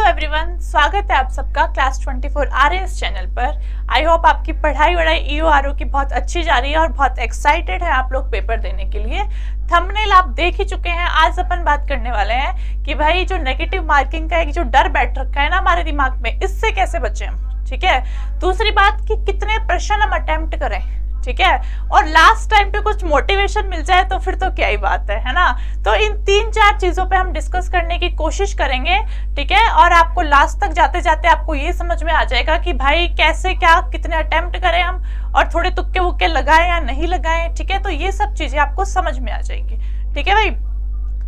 Everyone, स्वागत है आप सबका क्लास 24 आरएएस चैनल पर। आई होप आपकी पढ़ाई वढ़ाई ईओ आरओ की बहुत अच्छी जा रही है और बहुत एक्साइटेड है आप लोग पेपर देने के लिए। थंबनेल आप देख ही चुके हैं। आज अपन बात करने वाले हैं कि भाई जो नेगेटिव मार्किंग का एक जो डर बैठ रखा है ना हमारे दिमाग में, इससे कैसे बचें हम। ठीक है, दूसरी बात कि कितने प्रश्न हम अटेम्प्ट करें। ठीक है, और लास्ट टाइम पे कुछ मोटिवेशन मिल जाए तो फिर तो क्या ही बात है ना। तो इन 3-4 चीजों पे हम डिस्कस करने की कोशिश करेंगे। ठीक है, और आपको लास्ट तक जाते जाते आपको ये समझ में आ जाएगा कि भाई कैसे क्या कितने अटेम्प्ट करें हम, और थोड़े तुक्के वुक्के लगाएं या नहीं लगाएं। ठीक है, तो ये सब चीजें आपको समझ में आ जाएगी। ठीक है भाई,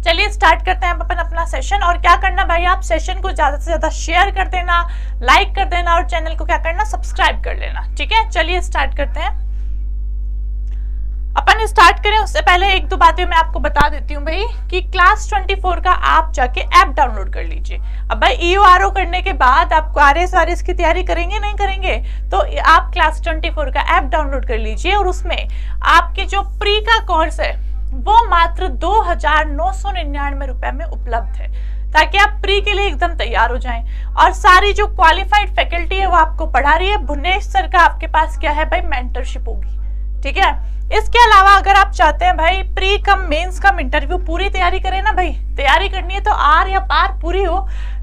चलिए स्टार्ट करते हैं अपन अपना सेशन। और क्या करना भाई, आप सेशन को ज्यादा से ज्यादा शेयर कर देना, लाइक कर देना, और चैनल को क्या करना, सब्सक्राइब कर लेना। ठीक है, चलिए स्टार्ट करते हैं। अपन स्टार्ट करें उससे पहले एक दो बातें मैं आपको बता देती हूँ भाई कि क्लास 24 का आप जाके ऐप डाउनलोड कर लीजिए। अब भाई ईओ आरओ करने के बाद आपको आरएस की तैयारी करेंगे नहीं करेंगे, तो आप क्लास 24 का ऐप डाउनलोड कर लीजिए। और उसमें आपके जो प्री का कोर्स है वो मात्र 2,999 रुपए में उपलब्ध है, ताकि आप प्री के लिए एकदम तैयार हो जाएं। और सारी जो क्वालिफाइड फैकल्टी है वो आपको पढ़ा रही है। भुवनेश सर का आपके पास क्या है भाई, मेंटरशिप होगी। ठीक है, इसके अलावा अगर आप चाहते हैं भाई प्री कम मेंस कम इंटरव्यू पूरी तैयारी करें ना भाई, तैयारी करनी है तो आर या पार पूरी हो,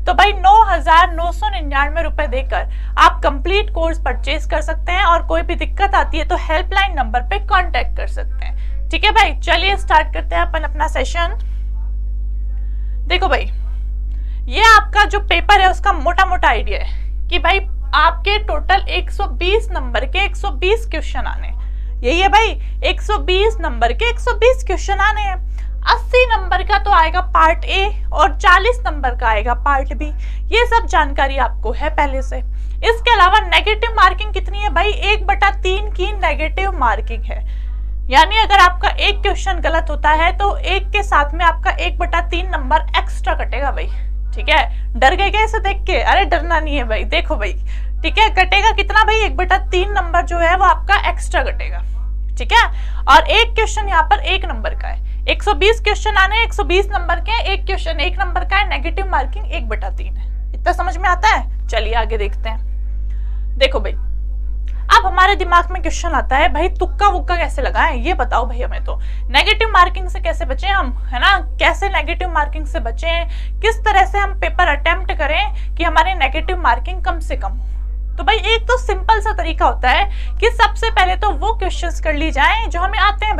तो भाई 9,999 रुपए देकर आप कंप्लीट कोर्स परचेज कर सकते हैं। और कोई भी दिक्कत आती है तो हेल्पलाइन नंबर पे कांटेक्ट कर सकते हैं। ठीक है भाई, चलिए स्टार्ट करते हैं अपन अपना सेशन। देखो भाई, ये आपका जो पेपर है उसका मोटा मोटा आइडिया है कि भाई आपके टोटल 120 नंबर के 120 क्वेश्चन आने, यही है भाई 120 नंबर के 120 क्वेश्चन आने हैं। 80 नंबर का तो आएगा पार्ट ए और 40 नंबर का आएगा पार्ट बी। ये सब जानकारी आपको है पहले से। इसके अलावा नेगेटिव मार्किंग कितनी है भाई, 1/3 की नेगेटिव मार्किंग है। यानी अगर आपका एक क्वेश्चन गलत होता है तो एक के साथ में आपका 1/3 नंबर एक्स्ट्रा कटेगा भाई। ठीक है, डर गए क्या इसे देख के? अरे डरना नहीं है भाई, देखो भाई। ठीक है, कटेगा कितना भाई, 1/3 नंबर जो है वो आपका एक्स्ट्रा कटेगा। ठीक है, और एक क्वेश्चन यहाँ पर 1 नंबर का है। 120 क्वेश्चन आने, 120 नंबर के, एक क्वेश्चन 1 नंबर का है, नेगेटिव मार्किंग 1/3 है। इतना समझ में आता है? चलिए आगे देखते हैं। देखो भाई, अब हमारे दिमाग में क्वेश्चन आता है भाई तुक्का वुक्का कैसे लगाएं, ये बताओ भाई हमें। तो नेगेटिव मार्किंग से कैसे बचें हम, है ना, कैसे नेगेटिव मार्किंग से बचें, किस तरह से हम पेपर अटेम्प्ट करें कि हमारे नेगेटिव मार्किंग कम से कम हो। तो भाई एक तो सिंपल सा तरीका होता है कि सबसे पहले तो वो क्वेश्चंस कर ली जाएं जो हमें आते हैं।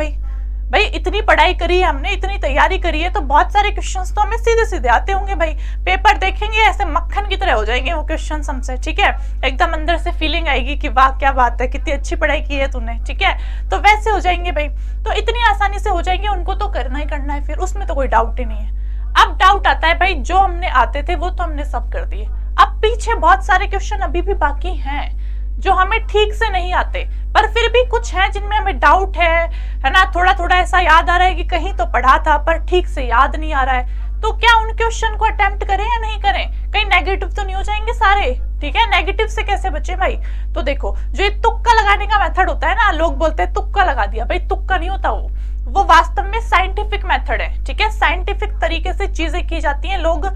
भाई इतनी पढ़ाई करी है हमने, इतनी तैयारी करी है, तो बहुत सारे क्वेश्चंस तो हमें सीधे सीधे आते होंगे भाई। पेपर देखेंगे ऐसे मक्खन की तरह हो जाएंगे वो क्वेश्चंस हमसे। ठीक है, एकदम अंदर से फीलिंग आएगी कि वाह क्या बात है, कितनी अच्छी पढ़ाई की है तूने। ठीक है, तो वैसे हो जाएंगे भाई, तो इतनी आसानी से हो जाएंगे, उनको तो करना ही करना है, फिर उसमें तो कोई डाउट ही नहीं है। अब डाउट आता है भाई जो हमने आते थे वो तो हमने सब कर दिए, अब पीछे बहुत सारे क्वेश्चन अभी भी बाकी हैं जो हमें ठीक से नहीं आते, पर फिर भी कुछ हैं जिनमें हमें डाउट है ना। थोड़ा थोड़ा ऐसा याद आ रहा है कि कहीं तो पढ़ा था पर ठीक से याद नहीं आ रहा है, तो क्या उन क्वेश्चन को अटेम्प्ट करें या नहीं करें, कहीं नेगेटिव तो नहीं हो जाएंगे सारे। ठीक है, नेगेटिव से कैसे बचे भाई, तो देखो जो ये तुक्का लगाने का मेथड होता है ना, लोग बोलते हैं तुक्का लगा दिया, भाई तुक्का नहीं होता वो वास्तव में साइंटिफिक मेथड है। ठीक है, साइंटिफिक तरीके से चीजें की जाती हैं, लोग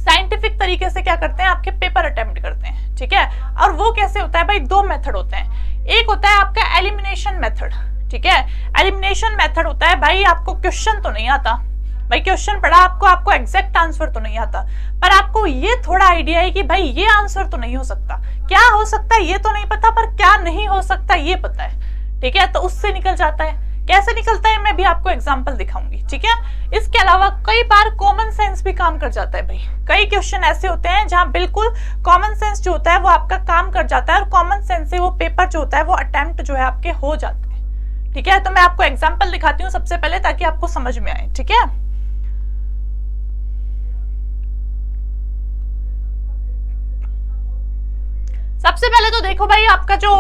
साइंटिफिक तरीके से क्या करते हैं, आपके पेपर अटेम्प्ट करते हैं। ठीक है, और वो कैसे होता है भाई, 2 मेथड होते हैं। एक होता है आपका एलिमिनेशन मेथड। ठीक है, एलिमिनेशन मेथड होता है भाई आपको क्वेश्चन तो नहीं आता, भाई क्वेश्चन पढ़ा आपको एग्जैक्ट आंसर तो नहीं आता, पर आपको ये थोड़ा आइडिया है कि भाई ये आंसर तो नहीं हो सकता, क्या हो सकता है ये तो नहीं पता, पर क्या नहीं हो सकता ये पता है। ठीक है, तो उससे निकल जाता है। कैसे निकलता है मैं भी आपको एग्जांपल दिखाऊंगी। ठीक है, इसके अलावा कई बार कॉमन सेंस भी काम कर जाता है भाई। कई क्वेश्चन ऐसे होते हैं जहां बिल्कुल कॉमन सेंस जो होता है वो आपका काम कर जाता है, और कॉमन सेंस से वो पेपर जो होता है वो अटेम्प्ट जो है आपके हो जाते हैं। ठीक है, तो मैं आपको एग्जांपल दिखाती हूँ सबसे पहले ताकि आपको समझ में आए। ठीक है, सबसे पहले तो देखो भाई आपका जो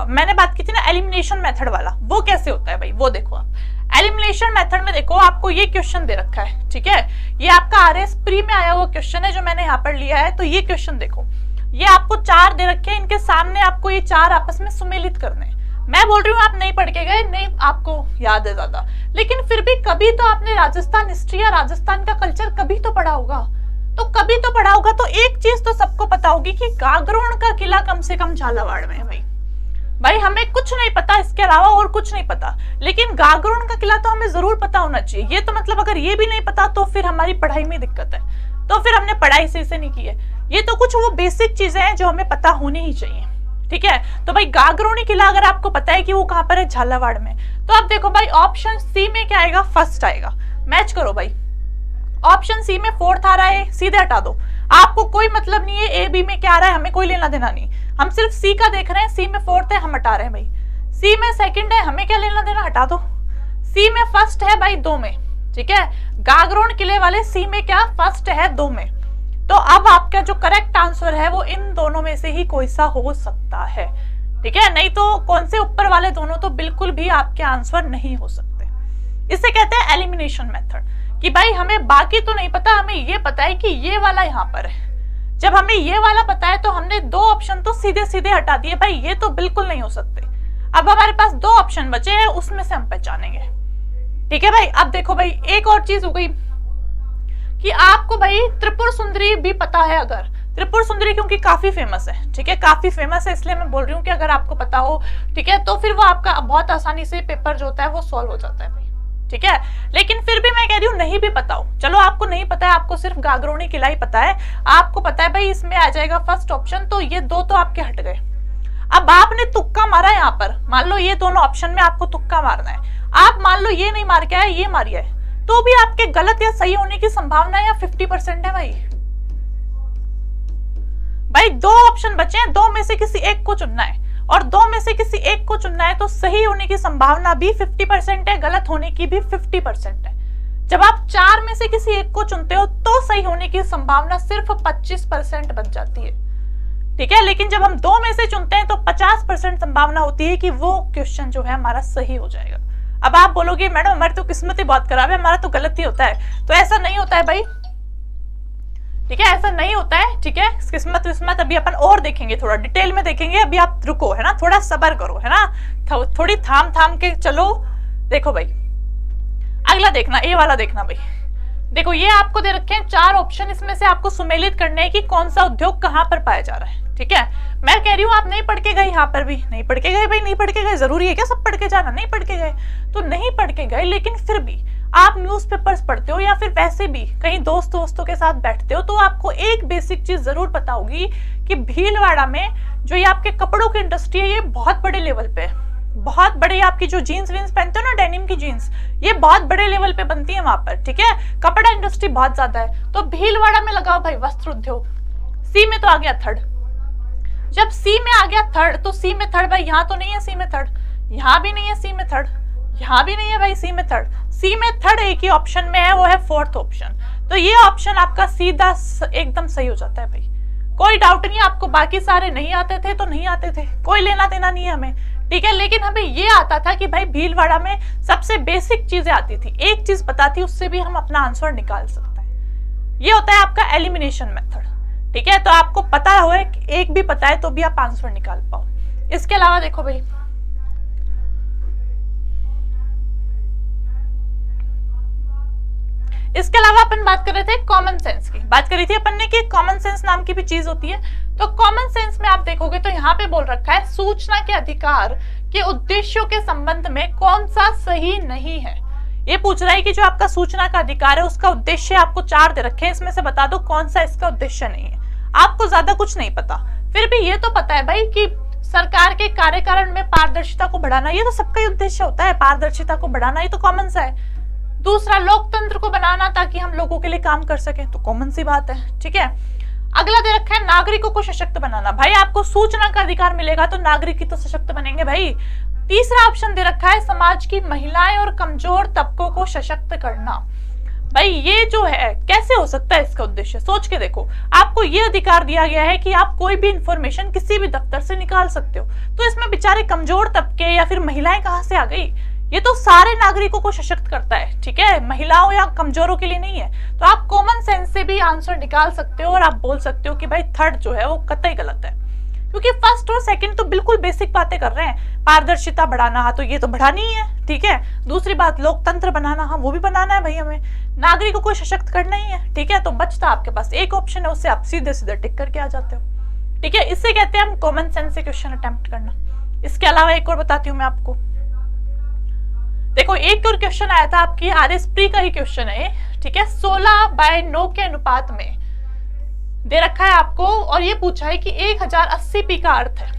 मैंने बात की थी ना एलिमिनेशन मेथड वाला, वो कैसे होता है भाई, वो देखो आप। एलिमिनेशन मेथड में देखो आपको ये क्वेश्चन दे रखा है। ठीक है, ये आपका आरएस प्री में आया हुआ क्वेश्चन है जो मैंने यहाँ पर लिया है। तो ये क्वेश्चन देखो, ये आपको 4 दे रखे हैं, इनके सामने आपको ये 4 आपस में सुमेलित करने हैं। मैं बोल रही हूँ आप नहीं पढ़ के गए, नहीं आपको याद है ज्यादा, लेकिन फिर भी कभी तो आपने राजस्थान हिस्ट्री या राजस्थान का कल्चर कभी तो पढ़ा होगा। तो कभी तो पढ़ा होगा। तो एक चीज तो सबको पता होगी कि गागरोन का किला कम से कम झालावाड़ में है भाई हमें कुछ नहीं पता इसके अलावा और कुछ नहीं पता, लेकिन गागरोन का किला तो हमें जरूर पता होना चाहिए। ये तो मतलब अगर ये भी नहीं पता तो फिर हमारी पढ़ाई में दिक्कत है, तो फिर हमने पढ़ाई सही से नहीं की है। ये तो कुछ वो बेसिक चीजें हैं जो हमें पता होनी ही चाहिए, ठीक है। तो भाई गागरोनी किला अगर आपको पता है कि वो कहाँ पर है, झालावाड़ में, तो आप देखो भाई ऑप्शन सी में क्या आएगा, फर्स्ट आएगा। मैच करो भाई, ऑप्शन सी में फोर्थ आ रहा है, सीधे हटा दो। आपको कोई मतलब नहीं है ए बी में क्या आ रहा है, हमें कोई लेना देना नहीं, हम सिर्फ सी का देख रहे हैं। सी में फोर्थ है, हम हटा रहे हैं भाई। सी में सेकंड है, हमें क्या लेना देना, हटा दो। सी में फर्स्ट है भाई, 2 में, ठीक है। गागरोन किले वाले सी में क्या फर्स्ट है, 2 में। तो अब आपका जो करेक्ट आंसर है वो इन दोनों में से ही कोई सा हो सकता है, ठीक है। नहीं तो कौन से ऊपर वाले दोनों तो बिल्कुल भी आपके आंसर नहीं हो सकते। इसे कहते हैं एलिमिनेशन मेथड, कि भाई हमें बाकी तो नहीं पता, हमें ये पता है कि ये वाला यहाँ पर है। जब हमें ये वाला पता है तो हमने 2 ऑप्शन तो सीधे सीधे हटा दिए, भाई ये तो बिल्कुल नहीं हो सकते। अब हमारे पास 2 ऑप्शन बचे हैं, उसमें से हम पहचानेंगे, ठीक है भाई। अब देखो भाई एक और चीज हो गई कि आपको भाई त्रिपुर सुंदरी भी पता है। अगर त्रिपुर सुंदरी क्योंकि काफी फेमस है, ठीक है, काफी फेमस है, इसलिए मैं बोल रही हूँ कि अगर आपको पता हो, ठीक है, तो फिर वो आपका बहुत आसानी से पेपर जो होता है वो सॉल्व हो जाता है भाई, ठीक है। लेकिन फिर भी मैं कह रही हूँ नहीं भी पता हो, चलो आपको नहीं पता है, आपको सिर्फ गागरोनी किला ही पता है, आपको पता है भाई इसमें आ जाएगा फर्स्ट ऑप्शन, तो ये 2 तो आपके हट गए। अब आपने तुक्का मारा यहाँ पर, मान लो ये दोनों ऑप्शन में आपको तुक्का मारना है, आप मान लो ये नहीं मार के आए, ये मारिया है, तो भी आपके गलत या सही होने की संभावना या 50% है भाई 2 ऑप्शन बचे हैं, 2 में से किसी एक को चुनना है, और 2 में से किसी एक को चुनना है तो सही होने की संभावना भी 50% है, गलत होने की भी 50% है। जब आप 4 में से किसी एक को चुनते हो तो सही होने की संभावना सिर्फ 25% बन जाती है, ठीक है। लेकिन जब हम 2 में से चुनते हैं तो 50% संभावना होती है कि वो क्वेश्चन जो है हमारा सही हो जाएगा। अब आप बोलोगे मैडम हमारी तो किस्मत ही बहुत खराब है, हमारा तो गलत ही होता है, तो ऐसा नहीं होता है भाई, ठीक है, ऐसा नहीं होता है, ठीक है। किस्मत विस्मत अभी अपन और देखेंगे, थोड़ा डिटेल में देखेंगे, अभी आप रुको, है ना, थोड़ा सब्र करो, है ना, थोड़ी थाम थाम के चलो। देखो भाई अगला देखना, ए वाला देखना भाई। देखो ये आपको दे रखे हैं 4 ऑप्शन, इसमें से आपको सुमेलित करना है कि कौन सा उद्योग कहाँ पर पाया जा रहा है, ठीक है। मैं कह रही हूँ आप नहीं पढ़ के गए, यहाँ पर भी नहीं पढ़ के गए भाई, नहीं पढ़ के गए, जरूरी है क्या सब पढ़ के जाना, नहीं पढ़ के गए तो नहीं पढ़ के गए, लेकिन फिर भी आप न्यूज़पेपर्स पढ़ते हो या फिर वैसे भी कहीं दोस्तों के साथ बैठते हो, तो आपको एक बेसिक चीज जरूर पता होगी कि भीलवाड़ा में जो ये आपके कपड़ों की इंडस्ट्री है ये बहुत बड़े लेवल पे है, बहुत बड़े। आपकी जो जीन्स वीन्स पहनते हो ना, डेनिम की जीन्स, ये बहुत बड़े लेवल पे बनती है वहां पर, ठीक है, कपड़ा इंडस्ट्री बहुत ज्यादा है। तो भीलवाड़ा में लगाओ भाई वस्त्र उद्योग, सी में तो आ गया थर्ड। जब सी में आ गया थर्ड तो सी में थर्ड भाई यहाँ तो नहीं है, सी में थर्ड यहाँ भी नहीं है, सी में थर्ड यहाँ भी नहीं है भाई, सी में थर्ड, सी में थर्ड एक ही ऑप्शन में है, वो है 4th ऑप्शन। तो ये ऑप्शन आपका सीधा एकदम सही हो जाता है भाई, कोई डाउट नहीं। आपको बाकी सारे नहीं आते थे तो नहीं आते थे, कोई लेना देना नहीं है हमें, ठीक है। लेकिन हमें ये आता था कि भाई भीलवाड़ा में सबसे बेसिक चीजें आती थी, एक चीज पता थी, उससे भी हम अपना आंसर निकाल सकते हैं। ये होता है आपका एलिमिनेशन मेथड, ठीक है। तो आपको पता हो, एक भी पता है तो भी आप आंसर निकाल पाओ। इसके अलावा देखो भाई इसके अलावा अपन बात कर रहे थे कॉमन सेंस की, बात करी थी अपन ने कि कॉमन सेंस नाम की भी चीज होती है। तो कॉमन सेंस में आप देखोगे तो यहाँ पे बोल रखा है सूचना के अधिकार के उद्देश्यों के संबंध में कौन सा सही नहीं है। ये पूछ रहा है कि जो आपका सूचना का अधिकार है उसका उद्देश्य आपको 4 दे रखे हैं, इसमें से बता दो कौन सा इसका उद्देश्य नहीं है। आपको ज्यादा कुछ नहीं पता, फिर भी ये तो पता है भाई कि सरकार के कार्यकारण में पारदर्शिता को बढ़ाना, ये तो सबका ही उद्देश्य होता है, पारदर्शिता को बढ़ाना, ये तो कॉमन सा है। दूसरा लोकतंत्र को बनाना ताकि हम लोगों के लिए काम कर सके, तो कॉमन सी बात है, ठीक है। अगला दे रखा है नागरिकों को सशक्त बनाना, भाई आपको सूचना का अधिकार मिलेगा तो नागरिक ही तो सशक्त बनेंगे भाई। तीसरा ऑप्शन दे रखा है समाज की महिलाएं और कमजोर तबकों को सशक्त करना, भाई ये जो है कैसे हो सकता है इसका उद्देश्य, सोच के देखो। आपको ये अधिकार दिया गया है कि आप कोई भी इंफॉर्मेशन किसी भी दफ्तर से निकाल सकते हो, तो इसमें बेचारे कमजोर तबके या फिर महिलाएं कहाँ से आ गई, ये तो सारे नागरिकों को सशक्त करता है, ठीक है, महिलाओं या कमजोरों के लिए नहीं है। तो आप कॉमन सेंस से भी आंसर निकाल सकते हो और आप बोल सकते हो कि भाई थर्ड जो है वो कतई गलत है, क्योंकि फर्स्ट और सेकंड तो बिल्कुल बेसिक बातें कर रहे हैं। पारदर्शिता बढ़ाना, हाँ तो ये तो बढ़ानी ही है, ठीक है। दूसरी बात लोकतंत्र बनाना, हाँ वो भी बनाना है भाई हमें। नागरिकों को सशक्त करना ही है, ठीक है। तो बचता आपके पास एक ऑप्शन है, उससे आप सीधे सीधे टिक करके आ जाते हो, ठीक है। इससे कहते हैं हम कॉमन सेंस से क्वेश्चन अटेम्प्ट करना। इसके अलावा एक और बताती हूँ मैं आपको। देखो एक और क्वेश्चन आया था आपकी RS प्री का ही क्वेश्चन है, ठीक है। 16/9 के अनुपात में दे रखा है आपको, और ये पूछा है कि 1080 पी का अर्थ है।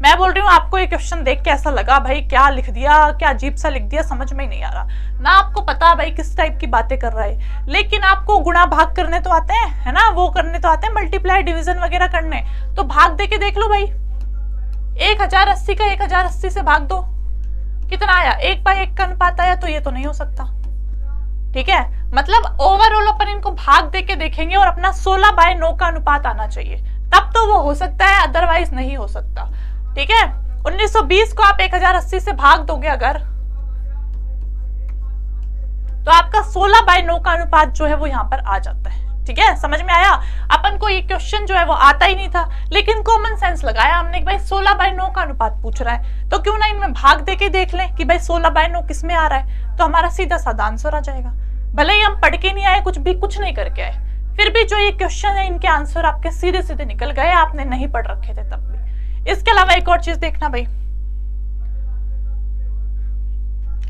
मैं बोल रही हूँ आपको ये क्वेश्चन देख के ऐसा लगा भाई क्या लिख दिया, क्या अजीब सा लिख दिया, समझ में ही नहीं आ रहा ना। आपको पता भाई किस टाइप की बातें कर रहा है, लेकिन आपको गुणा भाग करने तो आते हैं, है ना, वो करने तो आते हैं, मल्टीप्लाई डिवीजन वगैरह करने। तो भाग दे के देख लो भाई, 1080 का 1080 से भाग दो, कितना आया, 1/1 का अनुपात आया। तो ये तो नहीं हो सकता, ठीक है। मतलब ओवरऑल अपन इनको भाग दे के देखेंगे और अपना 16/9 का अनुपात आना चाहिए, तब तो वो हो सकता है, अदरवाइज नहीं हो सकता, ठीक है। 1920 को आप 1080 से भाग दोगे अगर, तो आपका 16/9 का अनुपात जो है वो यहाँ पर आ जाता है, ठीक है। समझ में आया। अपन को ये क्वेश्चन जो है वो आता ही नहीं था, लेकिन कॉमन सेंस लगाया हमने कि भाई 16/9 का अनुपात पूछ रहा है, तो क्यों ना इनमें भाग देके देख लें कि भाई 16/9 किस में आ रहा है, तो हमारा सीधा साधा आंसर आ जाएगा। भले ही हम पढ़ के नहीं आए, कुछ नहीं करके आए, फिर भी जो ये क्वेश्चन है इनके आंसर आपके सीधे सीधे निकल गए, आपने नहीं पढ़ रखे थे तब भी। इसके अलावा एक और चीज देखना भाई,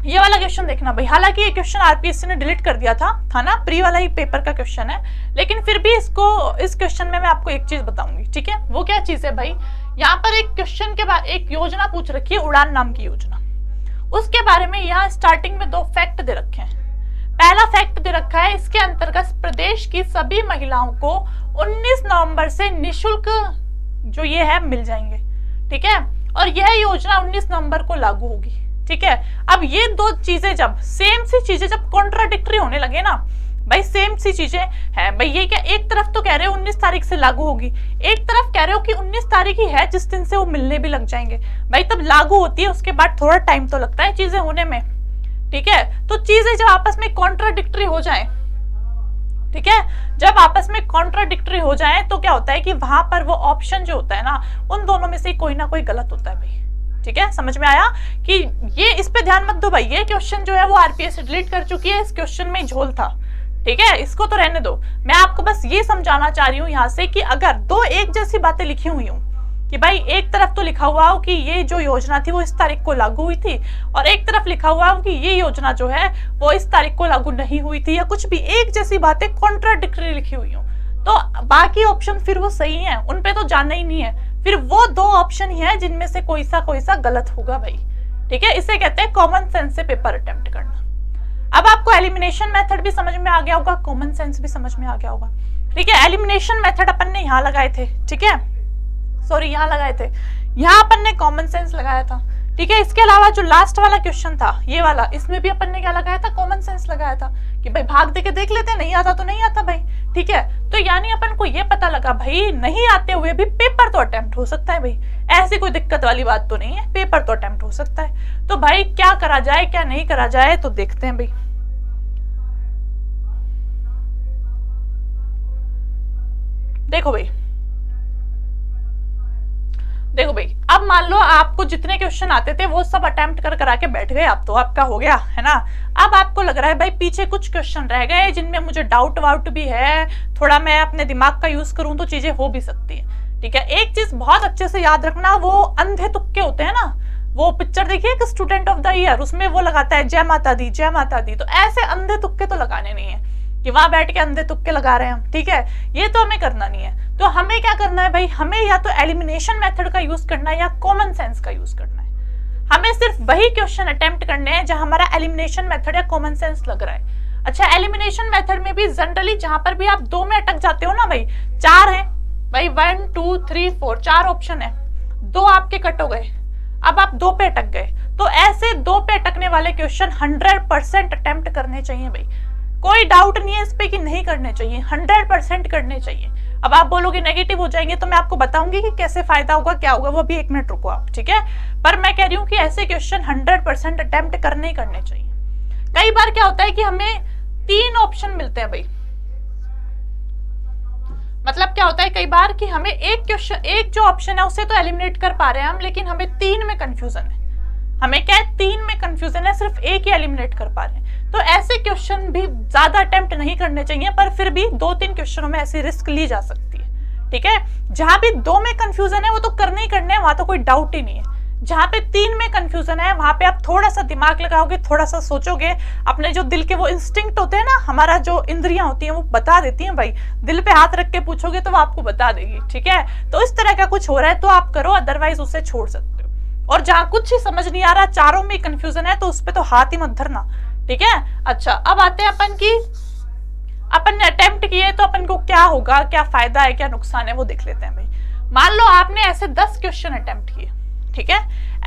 ये वाला क्वेश्चन देखना भाई। हालांकि ये क्वेश्चन RPSC ने डिलीट कर दिया था ना, प्री वाला ही पेपर का क्वेश्चन है, लेकिन फिर भी इस क्वेश्चन में मैं आपको एक चीज बताऊंगी, ठीक है। वो क्या चीज है भाई, यहाँ पर एक क्वेश्चन के बाद एक योजना पूछ रखी है, उड़ान नाम की योजना। उसके बारे में यहाँ स्टार्टिंग में 2 फैक्ट दे रखे हैं। पहला फैक्ट दे रखा है, इसके अंतर्गत प्रदेश की सभी महिलाओं को 19 नवंबर से निःशुल्क जो ये है मिल जाएंगे, ठीक है। और यह योजना 19 नवंबर को लागू होगी, ठीक है। अब ये 2 चीजें जब सेम सी चीजें जब कॉन्ट्राडिक्टरी होने लगे ना भाई, सेम सी चीजें हैं भाई, ये क्या एक तरफ तो कह रहे हो 19 तारीख से लागू होगी, एक तरफ कह रहे हो कि 19 तारीख ही है जिस दिन से वो मिलने भी लग जाएंगे भाई, तब लागू होती है, उसके बाद थोड़ा टाइम तो लगता है चीजें होने में, ठीक है। तो चीजें जब आपस में कॉन्ट्राडिक्टरी हो जाए, ठीक है, जब आपस में कॉन्ट्राडिक्टरी हो जाए तो क्या होता है कि वहां पर वो ऑप्शन जो होता है ना, उन दोनों में से कोई ना कोई गलत होता है भाई, ठीक है। समझ में आया कि ये, इस पे ध्यान मत दो भाई, ये क्वेश्चन जो है वो RPSC डिलीट कर चुकी है, इस क्वेश्चन में झोल था, ठीक है, इसको तो रहने दो। मैं आपको बस ये समझाना चाह रही हूँ यहाँ से कि अगर 2 एक जैसी बातें लिखी हुई हूँ कि भाई एक तरफ तो लिखा हुआ हो कि ये जो योजना थी वो इस तारीख को लागू हुई थी, और एक तरफ लिखा हुआ हो कि ये योजना जो है वो इस तारीख को लागू नहीं हुई थी, या कुछ भी एक जैसी बातें कॉन्ट्राडिक्टरी लिखी हुई हो, तो बाकी ऑप्शन फिर वो सही है, उन पे तो जाना ही नहीं है, फिर वो 2 ऑप्शन ही है जिनमें से कोई सा गलत होगा भाई, ठीक है। इसे कहते हैं कॉमन सेंस से पेपर अटेम्प्ट करना। अब आपको एलिमिनेशन मेथड भी समझ में आ गया होगा, कॉमन सेंस भी समझ में आ गया होगा, ठीक है। एलिमिनेशन मेथड अपन ने यहाँ लगाए थे, ठीक है, सॉरी यहाँ लगाए थे, यहाँ अपन ने कॉमन सेंस लगाया था, ठीक है। इसके अलावा जो लास्ट वाला क्वेश्चन था ये वाला, इसमें भी अपन ने क्या लगाया था, कॉमन सेंस लगाया था कि भाई भाग दे के देख लेते हैं, नहीं आता तो नहीं आता भाई, ठीक है। तो यानी अपन को ये पता लगा भाई नहीं आते हुए भी पेपर तो अटेम्प्ट हो सकता है भाई, ऐसी कोई दिक्कत वाली बात तो नहीं है, पेपर तो अटेम्प्ट हो सकता है। तो भाई क्या करा जाए क्या नहीं करा जाए, तो देखते हैं भाई। देखो भाई, अब मान लो आपको जितने क्वेश्चन आते थे वो सब अटेम्प्ट करा के बैठ गए, अब तो आपका हो गया है ना। अब आपको लग रहा है भाई पीछे कुछ क्वेश्चन रह गए जिनमें मुझे डाउट वाउट भी है, थोड़ा मैं अपने दिमाग का यूज करूं तो चीजें हो भी सकती है, ठीक है। एक चीज बहुत अच्छे से याद रखना, वो अंधे तुक्के होते हैं ना, वो पिक्चर देखिए कि स्टूडेंट ऑफ द ईयर, उसमें वो लगाता है जय माता दी जय माता दी, तो ऐसे अंधे तुक्के तो लगाने नहीं है कि वहां बैठ के अंधे तुक्के लगा रहे हैं हम, ठीक है, ये तो हमें करना नहीं है। तो हमें क्या करना है भाई, हमें या तो एलिमिनेशन मेथड का यूज करना है या कॉमन सेंस का यूज करना है। हमें सिर्फ वही क्वेश्चन अटेम्प्ट करने हैं जहां हमारा एलिमिनेशन मेथड या कॉमन सेंस लग रहा है। अच्छा, एलिमिनेशन मेथड में भी जनरली जहां पर भी आप 2 में अटक जाते हो ना भाई, 4 है भाई, 1 2 3 4 4 ऑप्शन है, 2 आपके कट हो गए, अब आप 2 पे अटक गए, तो ऐसे 2 पे अटकने वाले क्वेश्चन 100% अटेम्प्ट करने चाहिए भाई, कोई डाउट नहीं है इस पे कि नहीं करने चाहिए, 100% करने चाहिए। अब आप बोलोगे नेगेटिव हो जाएंगे, तो मैं आपको बताऊंगी कि कैसे फायदा होगा क्या होगा, वो भी 1 मिनट रुको आप, ठीक है। पर मैं कह रही हूँ कि ऐसे क्वेश्चन 100% अटेम्प्ट करने ही करने चाहिए। कई बार क्या होता है कि हमें 3 ऑप्शन मिलते हैं भाई, मतलब मतलब क्या होता है कई बार कि हमें एक क्वेश्चन, एक जो ऑप्शन है उसे तो एलिमिनेट कर पा रहे हैं हम, लेकिन हमें 3 में कंफ्यूजन है। हमें क्या है, 3 में कंफ्यूजन है, सिर्फ एक ही एलिमिनेट कर पा रहे हैं। तो ऐसे क्वेश्चन भी ज्यादा अटेम्प्ट नहीं करने चाहिए, पर फिर भी 2-3 क्वेश्चनों में ऐसी रिस्क ली जा सकती है। ठीक है, जहां भी 2 में कंफ्यूजन है वो तो करने ही करने हैं, वहां तो कोई डाउट ही नहीं है। जहां पे 3 में कंफ्यूजन है वहां पे आप थोड़ा सा दिमाग लगाओगे, थोड़ा सा सोचोगे, अपने जो दिल के वो इंस्टिंक्ट होते हैं ना, हमारा जो इंद्रियां होती हैं वो बता देती हैं भाई, दिल पे हाथ रख के पूछोगे तो वो आपको बता देगी। ठीक है, तो इस तरह का कुछ हो रहा है तो आप करो, अदरवाइज उसे छोड़ सकते हो। और जहां कुछ ही समझ नहीं आ रहा, चारों में कंफ्यूजन है, तो उस पर तो हाथ ही मत धरना। ठीक है, अच्छा अब आते हैं अपन की, अपन ने अटेम्प्ट किए तो अपन को क्या होगा, क्या फायदा है, क्या नुकसान है, वो देख लेते हैं भाई। मान लो आपने ऐसे 10 क्वेश्चन अटेम्प्ट किए, ठीक है,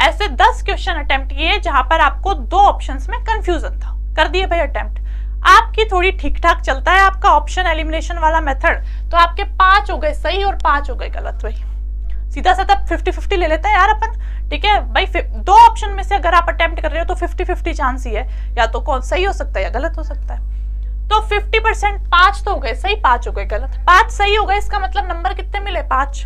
ऐसे 10 क्वेश्चन अटेम्प्ट किए जहां पर आपको 2 ऑप्शंस में कंफ्यूजन था, कर दिए भाई अटेम्प्ट। आपकी थोड़ी ठीक ठाक चलता है आपका ऑप्शन एलिमिनेशन वाला मेथड, तो आपके 5 हो गए सही और 5 हो गए गलत। भाई सीधा सा तब 50-50 ले लेते हैं यार अपन। ठीक है भाई, 2 ऑप्शन में से अगर आप अटेम्प्ट कर रहे हो तो 50-50 चांस ही है, या तो कौन सही हो सकता है या गलत हो सकता है। तो 50% 5 तो हो गए सही, 5 हो गए गलत। 5 सही हो गए, इसका मतलब नंबर कितने मिले, 5।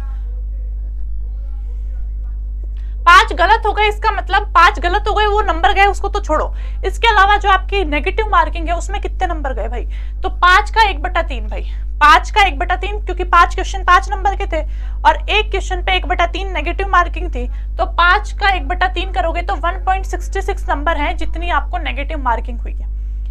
5 गलत हो गए, इसका मतलब 5 गलत हो गए, वो नंबर गए उसको तो छोड़ो। इसके अलावा जो आपकी नेगेटिव मार्किंग है उसमें कितने नंबर गए भाई, तो 5 का 1/3 भाई, 5 का 1/3, क्योंकि 5 क्वेश्चन 5 नंबर के थे और एक क्वेश्चन पे 1/3 नेगेटिव मार्किंग थी, तो 5 का 1/3 करोगे तो 1.66 नंबर है जितनी आपको नेगेटिव मार्किंग हुई है,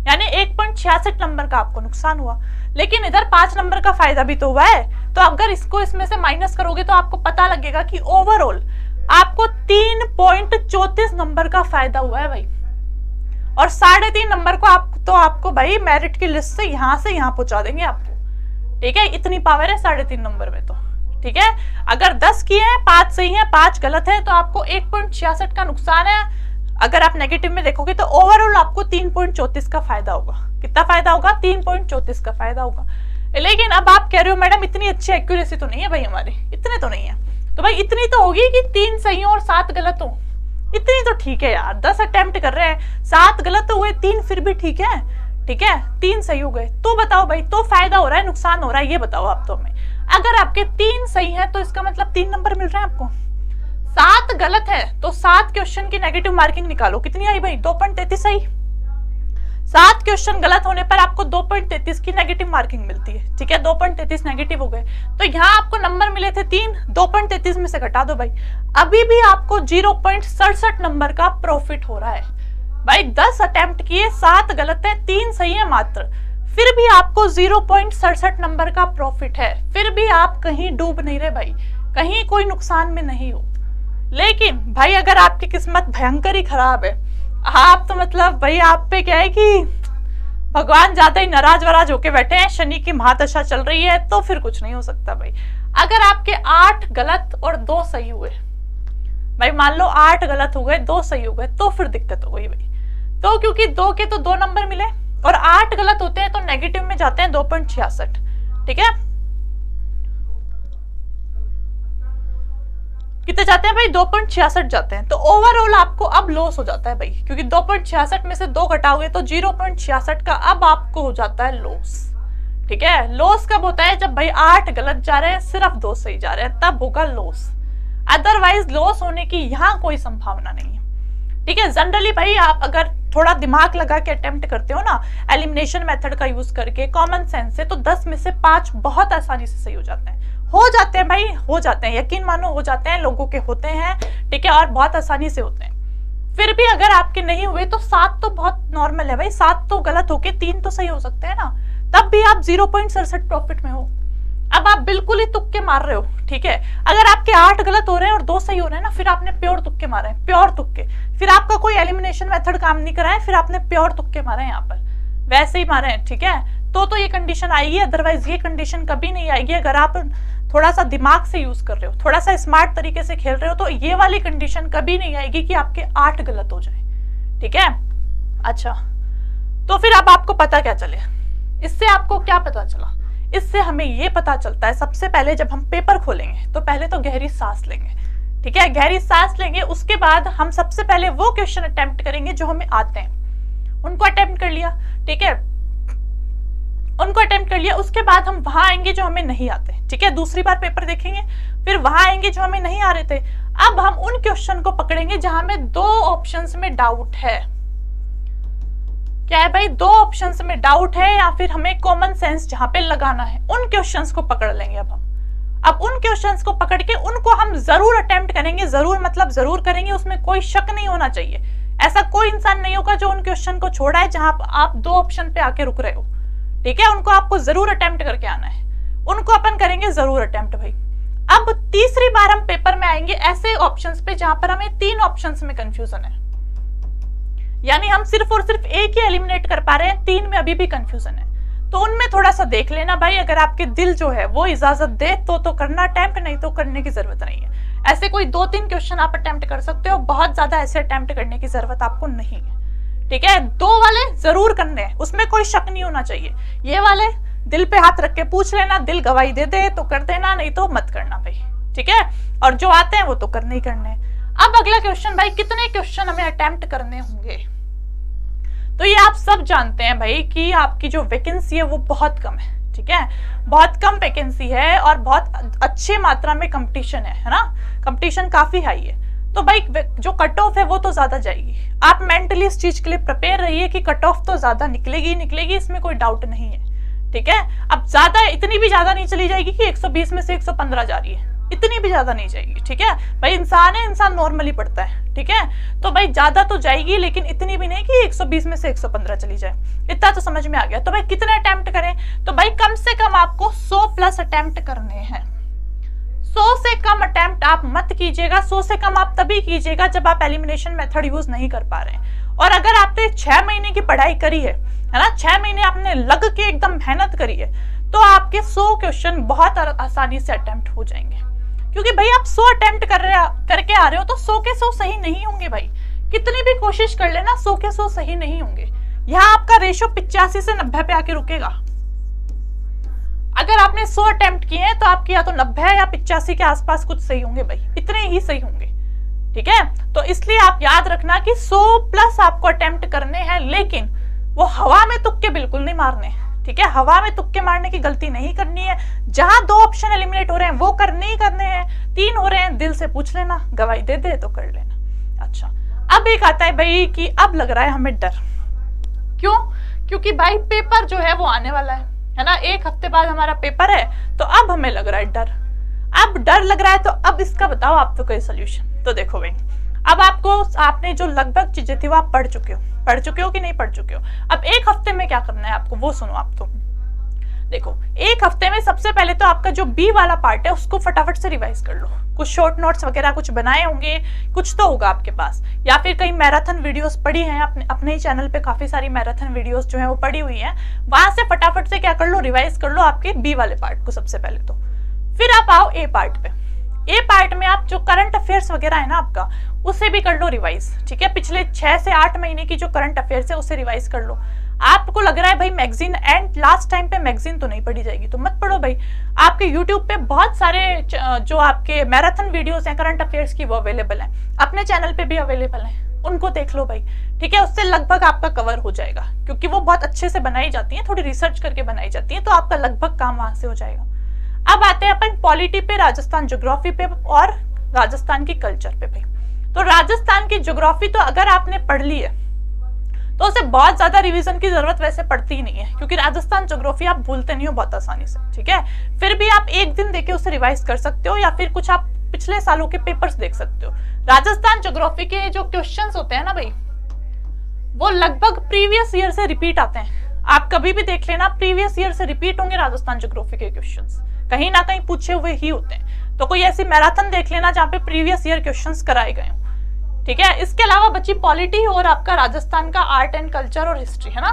यानी 1.66 नंबर का आपको नुकसान हुआ। लेकिन इधर 5 नंबर का फायदा भी तो हुआ है, तो अगर इसको इसमें से माइनस करोगे तो आपको पता लगेगा कि ओवरऑल आपको 3.34 नंबर का फायदा हुआ है भाई। और 3.5 नंबर को आपको भाई मेरिट की लिस्ट से यहां पहुंचा देंगे आपको। ठीक है, इतनी पावर है 3.5 नंबर में तो। ठीक है, अगर 10 किए हैं, 5 सही है, 5 गलत है, तो आपको 1.66 का नुकसान है। अगर आप नेगेटिव में देखोगे तो ओवरऑल आपको 3.34 का फायदा होगा। कितना फायदा होगा, 3.34 का फायदा होगा। लेकिन अब आप कह रहे हो मैडम इतनी अच्छी एक्यूरेसी तो नहीं है भाई हमारी, इतने तो नहीं है। तो भाई इतनी तो होगी कि 3 सही हो और 7 गलत हो, इतनी तो ठीक है यार। 10 अटेम्प्ट कर रहे हैं, 7 गलत हुए, 3 फिर भी ठीक है। ठीक है, 3 सही हो गए, तो बताओ भाई, तो फायदा हो रहा है नुकसान हो रहा है, ये बताओ आप तो हमें। अगर आपके 3 सही है तो इसका मतलब 3 नंबर मिल रहे हैं आपको। 7 गलत है तो 7 क्वेश्चन की नेगेटिव मार्किंग निकालो, कितनी आई भाई, 2.33 सही। 7 क्वेश्चन गलत होने पर आपको 2.33 की नेगेटिव मार्किंग मिलती है। ठीक है, 2.33 नेगेटिव हो गए, तो यहाँ आपको नंबर मिले थे 3, 2.33 में से घटा दो भाई, अभी भी आपको 0.67 नंबर का प्रॉफिट हो रहा है भाई। 10 अटेम्प्ट किए, 7 गलत है, 3 सही है मात्र, फिर भी आपको 0.67 नंबर का प्रॉफिट है। फिर भी आप कहीं डूब नहीं रहे भाई, कहीं कोई नुकसान में नहीं हो। लेकिन भाई अगर आपकी किस्मत भयंकर ही खराब है, आप तो मतलब भाई आप पे क्या है कि भगवान ज्यादा ही नाराज वराज होके बैठे हैं, शनि की महादशा चल रही है, तो फिर कुछ नहीं हो सकता भाई। अगर आपके 8 गलत और 2 सही हुए भाई, मान लो 8 गलत हो गए, 2 सही हो गए, तो फिर दिक्कत हो गई भाई। तो क्योंकि 2 के तो 2 नंबर मिले और 8 गलत होते हैं तो नेगेटिव में जाते हैं 2.66। ठीक है, कितने जाते हैं भाई, 2.66 जाते हैं। तो ओवरऑल आपको अब लॉस हो जाता है भाई, क्योंकि 2.66 में से 2 घटाओगे तो 0.66 का अब आपको हो जाता है लॉस। ठीक है, लॉस कब होता है, जब भाई 8 गलत जा रहे हैं, सिर्फ 2 सही जा रहे हैं, तब होगा लॉस। अदरवाइज लॉस होने की यहाँ कोई संभावना नहीं है। ठीक है, जनरली भाई आप अगर थोड़ा दिमाग लगा के अटेम्प्ट करते हो ना, एलिमिनेशन मेथड का यूज करके, कॉमन सेंस से, तो 10 में से 5 बहुत आसानी से सही हो जाते हैं। हो जाते हैं भाई, हो जाते हैं, यकीन मानो हो जाते हैं, लोगों के होते हैं। ठीक है, और बहुत आसानी से होते हैं। फिर भी अगर आपके नहीं हुए तो 7 तो बहुत नॉर्मल है भाई, 7 तो गलत होके 3 तो सही हो सकते हैं ना, तब भी आप 0.67 प्रॉफिट में हो। अब आप बिल्कुल ही तुक्के मार रहे हो। ठीक है, अगर आपके 8 गलत हो रहे हैं और 2 सही हो रहे हैं ना, फिर आपने प्योर तुक्के मारे हैं, प्योर तुक्के। फिर आपका कोई एलिमिनेशन मेथड काम नहीं करा है, फिर आपने प्योर तुक्के मारे हैं, यहाँ पर वैसे ही मारे हैं। ठीक है, तो ये कंडीशन आएगी, अदरवाइज ये कंडीशन कभी नहीं आएगी। अगर आप थोड़ा सा दिमाग से यूज कर रहे हो, थोड़ा सा स्मार्ट तरीके से खेल रहे हो, तो ये वाली कंडीशन कभी नहीं आएगी कि आपके 8 गलत हो जाए। ठीक है, अच्छा तो फिर अब आपको पता क्या चले, इससे आपको क्या पता चला, इससे हमें ये पता चलता है, सबसे पहले जब हम पेपर खोलेंगे तो पहले तो गहरी सांस लेंगे। ठीक है, गहरी सांस लेंगे, उसके बाद हम सबसे पहले वो क्वेश्चन अटेम्प्ट करेंगे जो हमें आते हैं, उनको अटेम्प्ट कर लिया। ठीक है, उनको अटेम्प्ट कर लिया, उसके बाद हम वहां आएंगे जो हमें नहीं आते। ठीक है, दूसरी बार पेपर देखेंगे, फिर वहां आएंगे जो हमें नहीं आ रहे थे। अब हम उन क्वेश्चन को पकड़ेंगे जहां में 2 ऑप्शंस में डाउट है। क्या है भाई, 2 ऑप्शंस में डाउट है या फिर हमें कॉमन सेंस जहां पे लगाना है, उन क्वेश्चंस को पकड़ लेंगे। अब उन क्वेश्चंस को पकड़ के उनको हम जरूर अटेम्प्ट करेंगे, जरूर मतलब जरूर करेंगे, उसमें कोई शक नहीं होना चाहिए। ऐसा कोई इंसान नहीं होगा जो उन क्वेश्चन को छोड़ा है जहां आप 2 ऑप्शन पे आके रुक रहे हो। ठीक है, उनको आपको जरूर अटेम्प्ट करके आना है, उनको अपन करेंगे जरूर अटेम्प्ट भाई। अब तीसरी बार हम पेपर में आएंगे ऐसे ऑप्शंस पे जहां पर हमें 3 ऑप्शंस में कंफ्यूजन है, यानी हम सिर्फ और सिर्फ एक ही एलिमिनेट कर पा रहे हैं, 3 में अभी भी कंफ्यूजन है। तो उनमें थोड़ा सा देख लेना भाई, अगर आपके दिल जो है वो इजाजत दे तो करना अटेम्प्ट, नहीं तो करने की जरूरत नहीं है। ऐसे कोई 2-3 क्वेश्चन आप अटेम्प्ट कर सकते हो, बहुत ज्यादा ऐसे अटेम्प्ट करने की जरूरत आपको नहीं है। ठीक है, 2 वाले जरूर करने हैं, उसमें कोई शक नहीं होना चाहिए। ये वाले दिल पे हाथ रख के पूछ लेना, दिल गवाही दे दे तो कर देना, नहीं तो मत करना भाई। ठीक है, और जो आते हैं वो तो करने ही करने हैं। अब अगला क्वेश्चन भाई, कितने क्वेश्चन हमें अटेम्प्ट करने होंगे? तो ये आप सब जानते हैं भाई कि आपकी जो वैकेंसी है वो बहुत कम है। ठीक है, बहुत कम वैकेंसी है और बहुत अच्छी मात्रा में कंपटीशन है ना, कंपटीशन काफी हाई है। तो भाई जो कट ऑफ है वो तो ज्यादा जाएगी। आप मेंटली इस चीज के लिए प्रिपेयर रहिए कि कट ऑफ तो ज्यादा निकलेगी निकलेगी, इसमें कोई डाउट नहीं है। ठीक है, अब ज्यादा इतनी भी ज्यादा नहीं चली जाएगी कि 120 में से 115 जा रही है, इतनी भी ज्यादा नहीं जाएगी। ठीक है भाई, इंसान है, इंसान नॉर्मली पढ़ता है। ठीक है, तो भाई ज्यादा तो जाएगी लेकिन इतनी भी नहीं कि 120 में से 115 चली जाए, इतना तो समझ में आ गया। तो भाई कितने अटेम्प्ट करें? तो भाई कम से कम आपको 100 प्लस अटेम्प्ट करने हैं। 100 से कम अटेम्प्ट आप मत कीजिएगा। 100 से कम आप तभी कीजिएगा जब आप एलिमिनेशन मेथड यूज नहीं कर पा रहे हैं। और अगर आपने 6 महीने की पढ़ाई करी है ना, 6 महीने आपने लग के एकदम मेहनत करी है, तो आपके 100 क्वेश्चन बहुत आसानी से अटेम्प्ट हो जाएंगे। क्योंकि भाई आप 100 अटेम्प्ट करके आ रहे हो, तो 100 के 100 सही नहीं होंगे भाई। कितनी भी कोशिश कर लेना, 100 के 100 सही नहीं होंगे। यहाँ आपका रेशो 85 से 90 पे आके रुकेगा। अगर आपने 100 अटेम्प्ट किए हैं तो आपके या तो 90 या 85 के आसपास कुछ सही होंगे भाई, इतने ही सही होंगे। ठीक है, तो इसलिए आप याद रखना कि 100 प्लस आपको अटेम्प्ट करने हैं, लेकिन वो हवा में तुक्के बिल्कुल नहीं मारने। ठीक है, हवा में तुक्के मारने की गलती नहीं करनी है। जहां 2 ऑप्शन एलिमिनेट हो रहे हैं वो करने ही करने हैं, 3 हो रहे हैं दिल से पूछ लेना, गवाही दे दे तो कर लेना। अच्छा, अब एक आता है भाई कि अब लग रहा है हमें डर। क्यों? क्योंकि भाई पेपर जो है वो आने वाला है ना, 1 हफ्ते बाद हमारा पेपर है, तो अब हमें लग रहा है डर। अब डर लग रहा है तो अब इसका बताओ आप तो कोई सोल्यूशन। तो देखो भाई, अब आपने जो लगभग चीजें थी वो आप पढ़ चुके हो कि नहीं पढ़ चुके हो। अब 1 हफ्ते में क्या करना है आपको वो सुनो। आप तो देखो, 1 हफ्ते में सबसे पहले तो आपका जो बी वाला पार्ट है उसको फटाफट से रिवाइज कर लो। कुछ शॉर्ट नोट्स वगैरह कुछ बनाए होंगे, कुछ तो होगा आपके पास, या फिर कई मैराथन वीडियोस पढ़ी हैं, अपने ही चैनल पे काफी सारी मैराथन वीडियोस जो है वो पड़ी हुई हैं, वहां से फटाफट से क्या कर लो, रिवाइज कर लो आपके बी वाले पार्ट को सबसे पहले। तो फिर आप आओ ए पार्ट पे। ए पार्ट में आप जो करंट अफेयर्स वगैरह है ना आपका, उसे भी कर लो रिवाइज। ठीक है, पिछले 6 से 8 महीने की जो करंट अफेयर्स है उसे रिवाइज कर लो। आपको लग रहा है भाई मैगजीन एंड लास्ट टाइम पे मैगजीन तो नहीं पढ़ी जाएगी, तो मत पढ़ो भाई। आपके यूट्यूब पे बहुत सारे जो आपके मैराथन वीडियोस हैं करंट अफेयर्स की वो अवेलेबल हैं, अपने चैनल पे भी अवेलेबल हैं, उनको देख लो भाई। ठीक है, उससे लगभग आपका कवर हो जाएगा, क्योंकि वो बहुत अच्छे से बनाई जाती है, थोड़ी रिसर्च करके बनाई जाती है, तो आपका लगभग काम वहां से हो जाएगा। अब आते हैं अपन पॉलिटी पे, राजस्थान ज्योग्राफी पे और राजस्थान की कल्चर पे भाई। तो राजस्थान की ज्योग्राफी तो अगर आपने पढ़ ली है तो उसे बहुत ज्यादा रिवीजन की जरूरत वैसे पड़ती ही नहीं है, क्योंकि राजस्थान ज्योग्राफी आप भूलते नहीं हो बहुत आसानी से। ठीक है, फिर भी आप एक दिन देके उसे रिवाइज कर सकते हो, या फिर कुछ आप पिछले सालों के पेपर्स देख सकते हो। राजस्थान ज्योग्राफी के जो क्वेश्चंस होते हैं ना भाई, वो लगभग प्रीवियस ईयर से रिपीट आते हैं। आप कभी भी देख लेना, प्रीवियस ईयर से रिपीट होंगे राजस्थान ज्योग्राफी के क्वेश्चंस, कहीं ना कहीं पूछे हुए ही होते हैं। तो कोई ऐसी मैराथन देख लेना जहाँ पे प्रीवियस ईयर क्वेश्चंस कराए गए हों। ठीक है, इसके अलावा बची पॉलिटी और आपका राजस्थान का आर्ट एंड कल्चर और हिस्ट्री, है ना,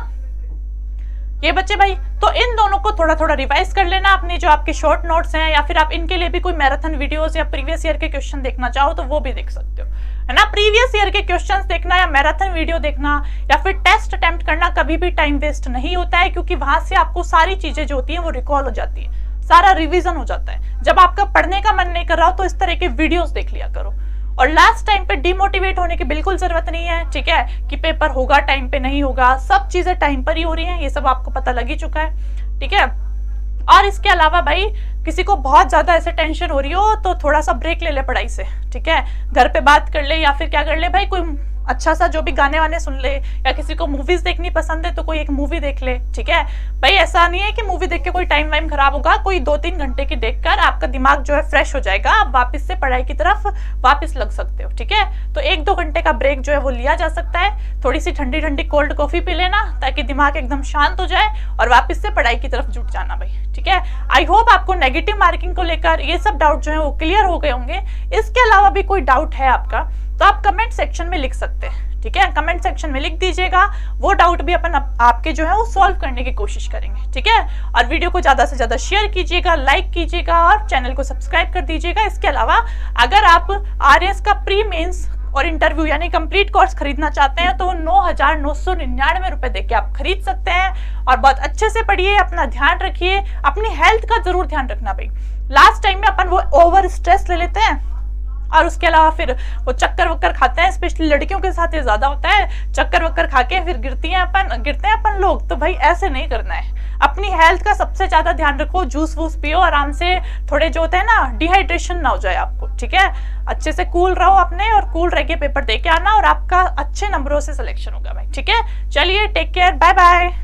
ये बच्चे भाई। तो इन दोनों को थोड़ा थोड़ा रिवाइज कर लेना अपने जो आपके शॉर्ट नोट्स हैं, या फिर आप इनके लिए भी कोई मैराथन वीडियोस या प्रीवियस ईयर के क्वेश्चन देखना चाहो तो वो भी देख सकते हो, है ना। प्रीवियस ईयर के क्वेश्चंस देखना या मैराथन वीडियो देखना या फिर टेस्ट अटेम्प्ट करना कभी भी टाइम वेस्ट नहीं होता है, क्योंकि वहां से आपको सारी चीजें जो होती है वो रिकॉल हो जाती है, सारा रिविजन हो जाता है। जब आपका पढ़ने का मन नहीं कर रहा हो तो इस तरह के वीडियोस देख लिया करो। और लास्ट टाइम पे डिमोटिवेट होने की बिल्कुल जरूरत नहीं है। ठीक है, कि पेपर होगा टाइम पे नहीं होगा, सब चीजें टाइम पर ही हो रही हैं, ये सब आपको पता लग ही चुका है। ठीक है, और इसके अलावा भाई किसी को बहुत ज्यादा ऐसे टेंशन हो रही हो तो थोड़ा सा ब्रेक ले ले पढ़ाई से, ठीक है, घर पे बात कर ले या फिर क्या कर ले भाई, कोई अच्छा सा जो भी गाने वाने सुन ले, या किसी को मूवीज देखनी पसंद है तो कोई एक मूवी देख ले, ठीक है भाई। ऐसा नहीं है कि मूवी देख के कोई टाइम वाइम खराब होगा, कोई 2-3 घंटे की देखकर आपका दिमाग जो है फ्रेश हो जाएगा, आप वापस से पढ़ाई की तरफ वापस लग सकते हो, ठीक है। तो 1-2 घंटे का ब्रेक जो है वो लिया जा सकता है, थोड़ी सी ठंडी ठंडी कोल्ड कॉफी पी लेना ताकि दिमाग एकदम शांत हो जाए और वापस से पढ़ाई की तरफ जुट जाना भाई, ठीक है। आई होप आपको नेगेटिव मार्किंग को लेकर ये सब डाउट जो है वो क्लियर हो गए होंगे। इसके अलावा भी कोई डाउट है आपका तो आप कमेंट सेक्शन में लिख सकते हैं, ठीक है, कमेंट सेक्शन में लिख दीजिएगा, वो डाउट भी अपन आपके जो है वो सॉल्व करने की कोशिश करेंगे, ठीक है। और वीडियो को ज्यादा से ज्यादा शेयर कीजिएगा, लाइक कीजिएगा और चैनल को सब्सक्राइब कर दीजिएगा। इसके अलावा अगर आप आरएस का प्री मेंस और इंटरव्यू यानी कंप्लीट कोर्स खरीदना चाहते हैं तो 9,999 रुपए देके आप खरीद सकते हैं। और बहुत अच्छे से पढ़िए, अपना ध्यान रखिए, अपनी हेल्थ का जरूर ध्यान रखना भाई। लास्ट टाइम में अपन वो ओवर स्ट्रेस ले लेते हैं और उसके अलावा फिर वो चक्कर वक्कर खाते हैं, स्पेशली लड़कियों के साथ ये ज्यादा होता है, चक्कर वक्कर खा के फिर गिरते हैं अपन लोग। तो भाई ऐसे नहीं करना है, अपनी हेल्थ का सबसे ज्यादा ध्यान रखो, जूस वूस पियो आराम से, थोड़े जो होते हैं ना डिहाइड्रेशन ना हो जाए आपको, ठीक है। अच्छे से कूल रहो अपने और कूल रह के पेपर दे के आना और आपका अच्छे नंबरों से सिलेक्शन होगा भाई, ठीक है। चलिए टेक केयर, बाय बाय।